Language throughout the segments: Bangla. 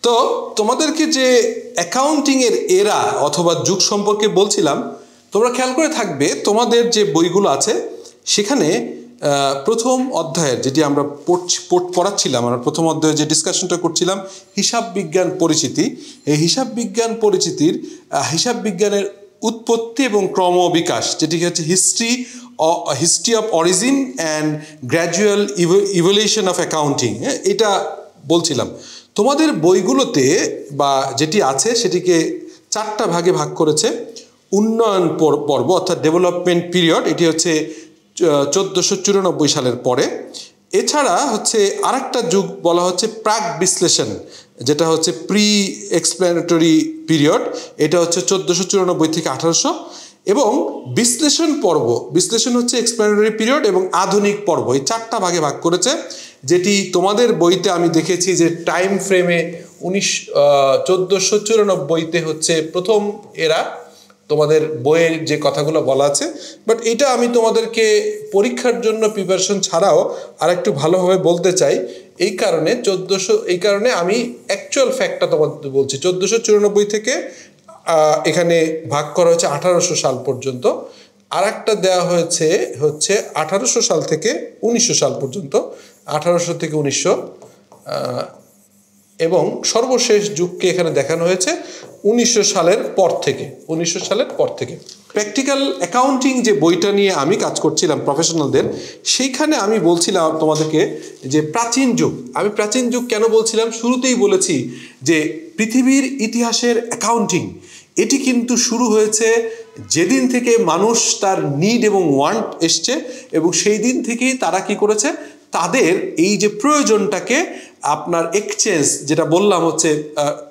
তো তোমাদেরকে যে অ্যাকাউন্টিং এর এরা অথবা যুগ সম্পর্কে বলছিলাম, তোমরা খেয়াল করে থাকবে তোমাদের যে বইগুলো আছে সেখানে প্রথম অধ্যায়ের যেটি আমরা পড়াচ্ছিলাম, আমরা প্রথম অধ্যায়ে যে ডিসকাশনটা করছিলাম হিসাব বিজ্ঞান পরিচিতি, এই হিসাব বিজ্ঞান পরিচিতির হিসাব বিজ্ঞানের উৎপত্তি এবং ক্রমবিকাশ, যেটি হচ্ছে history of origin and gradual evolution of accounting, এটা বলছিলাম। তোমাদের বইগুলোতে বা যেটি আছে সেটিকে 4টা ভাগে ভাগ করেছে। উন্নয়ন পর্ব অর্থাৎ ডেভেলপমেন্ট পিরিয়ড, এটি হচ্ছে 1494 সালের পরে। এছাড়া হচ্ছে আরেকটা যুগ বলা হচ্ছে প্রাক বিশ্লেষণ, যেটা হচ্ছে প্রি এক্সপ্লেনেটরি পিরিয়ড, এটা হচ্ছে 1494 থেকে 1800। এবং বিশ্লেষণ পর্ব, বিশ্লেষণ হচ্ছে এক্সপ্লেনেটরি পিরিয়ড এবং আধুনিক পর্ব, এই 4টা ভাগে ভাগ করেছে। যেটি তোমাদের বইতে আমি দেখেছি যে টাইম ফ্রেমে 1494-তে হচ্ছে প্রথম এরা, তোমাদের বইয়ের যে কথাগুলো বলা আছে। বাট এটা আমি তোমাদেরকে পরীক্ষার জন্য প্রিপারেশন ছাড়াও আর একটু ভালোভাবে বলতে চাই। এই কারণে আমি অ্যাকচুয়াল ফ্যাক্টটা তোমাদের বলছি। 1494 থেকে এখানে ভাগ করা হয়েছে 1800 সাল পর্যন্ত। আর একটা দেওয়া হয়েছে হচ্ছে 1800 সাল থেকে 1900 সাল পর্যন্ত, 1800 থেকে 1900, এবং সর্বশেষ যুগকে এখানে দেখানো হয়েছে 1900 সালের পর থেকে। প্র্যাকটিক্যাল অ্যাকাউন্টিং যে বইটা নিয়ে আমি কাজ করছিলাম প্রফেশনালদের, সেইখানে আমি বলছিলাম তোমাদেরকে যে প্রাচীন যুগ। আমি প্রাচীন যুগ কেন বলছিলাম, শুরুতেই বলেছি যে পৃথিবীর ইতিহাসের অ্যাকাউন্টিং এটি কিন্তু শুরু হয়েছে যেদিন থেকে মানুষ তার নিড এবং ওয়ান্ট এসছে, এবং সেই দিন থেকেই তারা কি করেছে, তাদের এই যে প্রয়োজনটাকে আপনার এক্সচেঞ্জ, যেটা বললাম হচ্ছে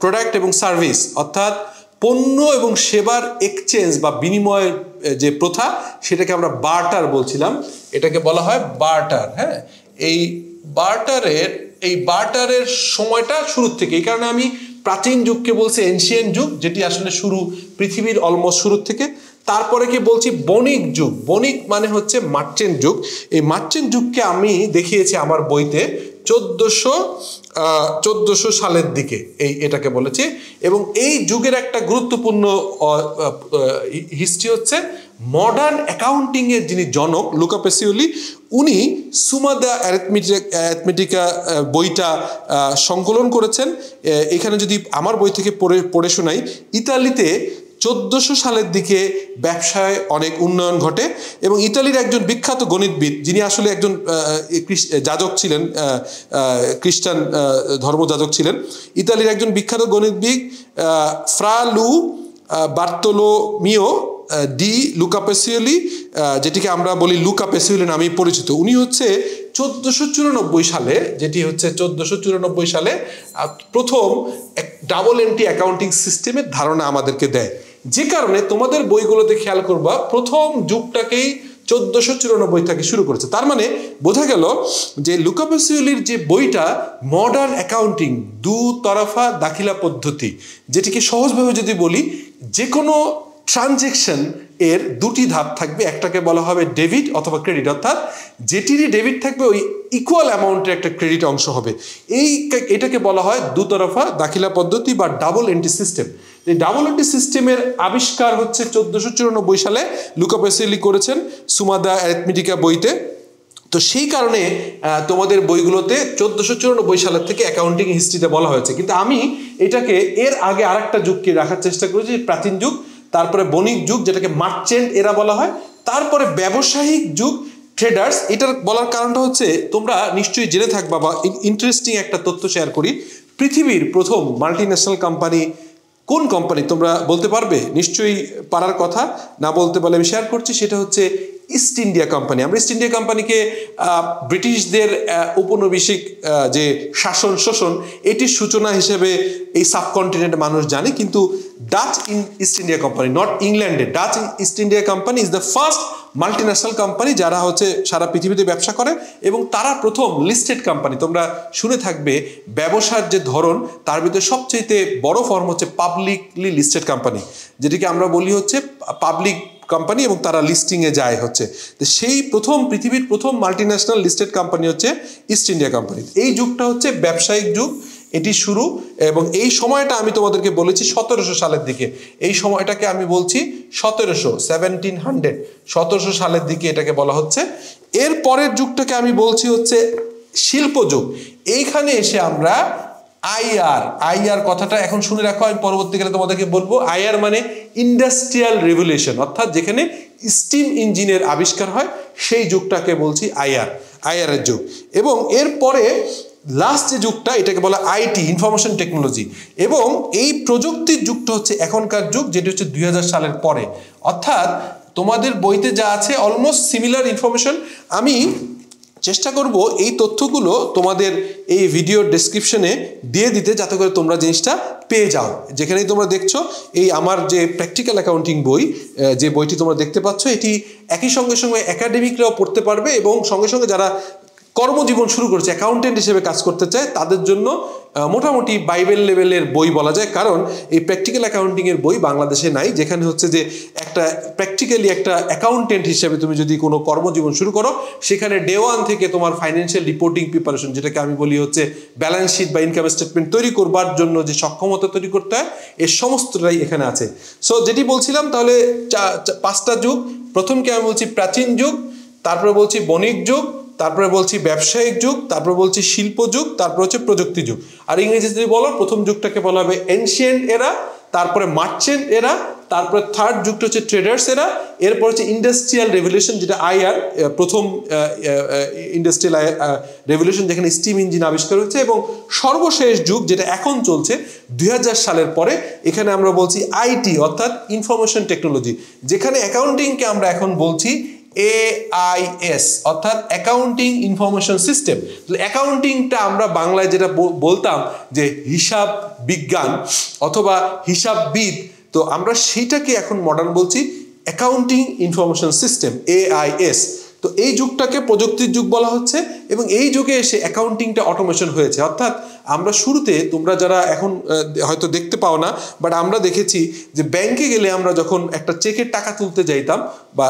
প্রোডাক্ট এবং সার্ভিস, অর্থাৎ পণ্য এবং সেবার এক্সচেঞ্জ বা বিনিময়ের যে প্রথা, সেটাকে আমরা বার্টার বলছিলাম। এটাকে বলা হয় বার্টার। হ্যাঁ, এই বার্টারের সময়টা শুরুর থেকে, এই কারণে আমি প্রাচীন যুগকে বলছি এনশিয়েন্ট যুগ, যেটি আসলে শুরু পৃথিবীর অলমোস্ট শুরুর থেকে। তারপরে কি বলছি বণিক যুগ। বণিক মানে হচ্ছে মার্চেন্ট যুগ। এই মার্চেন্ট যুগকে আমি দেখিয়েছি আমার বইতে 1400 সালের দিকে, এটাকে বলেছি। এবং এই যুগের একটা গুরুত্বপূর্ণ হিস্ট্রি হচ্ছে মডার্ন অ্যাকাউন্টিং এর যিনি জনক লুকা পেসিওলি, উনি সুমা দ্য অ্যারিথমেটিকা বইটা সংকলন করেছেন। এখানে যদি আমার বই থেকে পড়ে শোনাই, ইতালিতে 1400 সালের দিকে ব্যবসায় অনেক উন্নয়ন ঘটে, এবং ইতালির একজন বিখ্যাত গণিতবিদ, যিনি আসলে একজন যাজক ছিলেন, খ্রিস্টান ধর্মযাজক ছিলেন, ইতালির একজন বিখ্যাত গণিতবিদ ফ্রা লু বার্তোলোমিও ডি লুকা পেসিওলি, যেটিকে আমরা বলি লুকা পেসিওলি নামেই পরিচিত। উনি হচ্ছে 1494 সালে, যেটি হচ্ছে 1494 সালে প্রথম ডাবল এন্ট্রি অ্যাকাউন্টিং সিস্টেমের ধারণা আমাদেরকে দেয়। যে কারণে তোমাদের বইগুলোতে খেয়াল করবা প্রথম যুগটাকেই 1494 থেকে শুরু করেছে। তার মানে বোঝা গেল যে লুকা পেসিওলির যে বইটা মডার্ন অ্যাকাউন্টিং দুতরফা দাখিলা পদ্ধতি, যেটিকে সহজভাবে যদি বলি, যে কোনো ট্রানজেকশন এর দুটি ধাপ থাকবে, একটাকে বলা হবে ডেবিট অথবা ক্রেডিট, অর্থাৎ যেটিরই ডেবিট থাকবে ওই ইকুয়াল অ্যামাউন্টের একটা ক্রেডিট অংশ হবে। এটাকে বলা হয় দুতরফা দাখিলা পদ্ধতি বা ডাবল এন্ট্রি সিস্টেম। এই ডাবল এন্ট্রি সিস্টেমের আবিষ্কার হচ্ছে 1494 সালে লুকা পেসিওলি করেছেন সুমা দ্য অ্যারিথমেটিকা বইতে। তো সেই কারণে তোমাদের বইগুলোতে 1494 সালের থেকে অ্যাকাউন্টিং হিস্ট্রিতে বলা হয়েছে। কিন্তু আমি এটাকে এর আগে আরেকটা যুগকে রাখার চেষ্টা করেছি, প্রাচীন যুগ, তারপরে বণিক যুগ, যেটাকে মার্চেন্ট এরা বলা হয়, তারপরে ব্যবসায়িক যুগ, ট্রেডার্স। এটার বলার কারণটা হচ্ছে তোমরা নিশ্চয়ই জেনে থাকবা, বা ইন্টারেস্টিং একটা তথ্য শেয়ার করি। পৃথিবীর প্রথম মাল্টিন্যাশনাল কোম্পানি কোন কোম্পানি তোমরা বলতে পারবে? নিশ্চয়ই পারার কথা, না বলতে পারলে আমি শেয়ার করছি। সেটা হচ্ছে ইস্ট ইন্ডিয়া কোম্পানি। আমরা ইস্ট ইন্ডিয়া কোম্পানিকে ব্রিটিশদের উপনিবেশিক যে শাসন শোষণ, এটির সূচনা হিসেবে এই সাবকন্টিনেন্টে মানুষ জানে। কিন্তু Dutch East India company, not ইংল্যান্ডে, Dutch East India company is the first multinational company যারা হচ্ছে সারা পৃথিবীতে ব্যবসা করে, এবং তারা প্রথম লিস্টেড কোম্পানি। তোমরা শুনে থাকবে ব্যবসার যে ধরন, তার ভিতরে সবচেয়ে বড় ফর্ম হচ্ছে পাবলিকলি লিস্টেড কোম্পানি, যেটিকে আমরা বলি হচ্ছে পাবলিক কোম্পানি, এবং তারা লিস্টিংয়ে যায় হচ্ছে। তো সেই পৃথিবীর প্রথম মাল্টিন্যাশনাল লিস্টেড কোম্পানি হচ্ছে ইস্ট ইন্ডিয়া কোম্পানি। এই যুগটা হচ্ছে ব্যবসায়িক যুগ। এটি শুরু, এবং এই সময়টা আমি তোমাদেরকে বলেছি 1700 সালের দিকে। এই সময়টাকে আমি বলছি 1700 সালের দিকে এটাকে বলা হচ্ছে। এর পরের যুগটাকে আমি বলছি হচ্ছে শিল্প যুগ। এইখানে এসে আমরা আইআর কথাটা এখন শুনে রাখো, আমি পরবর্তীকালে তোমাদেরকে বলবো। আইআর মানে ইন্ডাস্ট্রিয়াল রেভলিউশন, অর্থাৎ যেখানে স্টিম ইঞ্জিনের আবিষ্কার হয়, সেই যুগটাকে বলছি আইআর এর যুগ। এবং এরপরে লাস্ট যে যুগটা, এটাকে বলা আইটি, ইনফরমেশন টেকনোলজি। এবং এই প্রযুক্তির যুগটা হচ্ছে এখনকার যুগ, যেটি হচ্ছে 2000 সালের পরে। অর্থাৎ তোমাদের বইতে যা আছে অলমোস্ট সিমিলার ইনফরমেশন। আমি চেষ্টা করব এই তথ্যগুলো তোমাদের এই ভিডিও ডেসক্রিপশনে দিয়ে দিতে, যাতে করে তোমরা জিনিসটা পেয়ে যাও। যেখানেই তোমরা দেখছো এই আমার যে প্র্যাকটিক্যাল অ্যাকাউন্টিং বই, যে বইটি তোমরা দেখতে পাচ্ছ, এটি একই সঙ্গে সঙ্গে একাডেমিকরাও পড়তে পারবে, এবং সঙ্গে সঙ্গে যারা কর্মজীবন শুরু করছে, অ্যাকাউন্টেন্ট হিসেবে কাজ করতে চায়, তাদের জন্য মোটামুটি বাইবেল লেভেলের বই বলা যায়। কারণ এই প্র্যাকটিক্যাল অ্যাকাউন্টিংয়ের বই বাংলাদেশে নাই, যেখানে হচ্ছে যে একটা প্র্যাকটিক্যালি একটা অ্যাকাউন্টেন্ট হিসেবে তুমি যদি কোনো কর্মজীবন শুরু করো, সেখানে ডে ওয়ান থেকে তোমার ফাইন্যান্সিয়াল রিপোর্টিং প্রিপারেশন, যেটাকে আমি বলি হচ্ছে ব্যালেন্স শিট বা ইনকাম স্টেটমেন্ট তৈরি করবার জন্য যে সক্ষমতা তৈরি করতে হয়, এর সমস্তটাই এখানে আছে। সো যেটি বলছিলাম, তাহলে 5টা যুগ। প্রথমকে আমি বলছি প্রাচীন যুগ, তারপরে বলছি বণিক যুগ, তারপরে বলছি ব্যবসায়িক যুগ, তারপরে বলছি শিল্প যুগ, তারপরে হচ্ছে প্রযুক্তি যুগ। আর ইংরেজিতে যদি বলো, প্রথম যুগটাকে বলা হবে এনশিয়েন্ট এরা, তারপরে মার্চেন্ট এরা, তারপরে থার্ড যুগটা হচ্ছে ট্রেডার্স এরা, এরপর হচ্ছে ইন্ডাস্ট্রিয়াল রেভলিউশন, যেটা আইআর, প্রথম ইন্ডাস্ট্রিয়াল রেভলিউশন, যেখানে স্টিম ইঞ্জিন আবিষ্কার হচ্ছে। এবং সর্বশেষ যুগ যেটা এখন চলছে 2000 সালের পরে, এখানে আমরা বলছি আইটি, অর্থাৎ ইনফরমেশন টেকনোলজি, যেখানে অ্যাকাউন্টিংকে আমরা এখন বলছি AIS, অর্থাৎ অ্যাকাউন্টিং ইনফরমেশন সিস্টেম। অ্যাকাউন্টিংটা আমরা বাংলায় যেটা বলতাম যে হিসাব বিজ্ঞান অথবা হিসাববিদ, তো আমরা সেইটাকে এখন মডার্ন বলছি অ্যাকাউন্টিং ইনফরমেশন সিস্টেম, AIS। তো এই যুগটাকে প্রযুক্তির যুগ বলা হচ্ছে, এবং এই যুগে এসে অ্যাকাউন্টিংটা অটোমেশন হয়েছে। অর্থাৎ আমরা শুরুতে, তোমরা যারা এখন হয়তো দেখতে পাও না, বাট আমরা দেখেছি যে ব্যাংকে গেলে আমরা যখন একটা চেকের টাকা তুলতে যাইতাম বা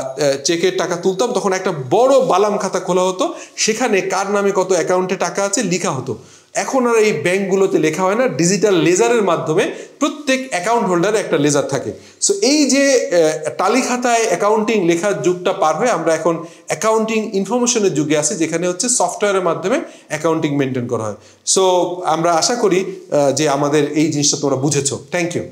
চেকের টাকা তুলতাম, তখন একটা বড় বালাম খাতা খোলা হতো, সেখানে কার নামে কত অ্যাকাউন্টে টাকা আছে লেখা হতো। এখন আর এই ব্যাংকগুলোতে লেখা হয় না, ডিজিটাল লেজারের মাধ্যমে প্রত্যেক অ্যাকাউন্ট হোল্ডারে একটা লেজার থাকে। সো এই যে টালি খাতায় অ্যাকাউন্টিং লেখার যুগটা পার হয়ে আমরা এখন অ্যাকাউন্টিং ইনফরমেশনের যুগে আছি, যেখানে হচ্ছে সফটওয়্যারের মাধ্যমে অ্যাকাউন্টিং মেনটেন করা হয়। সো আমরা আশা করি যে আমাদের এই জিনিসটা তোমরা বুঝেছো। Thank you.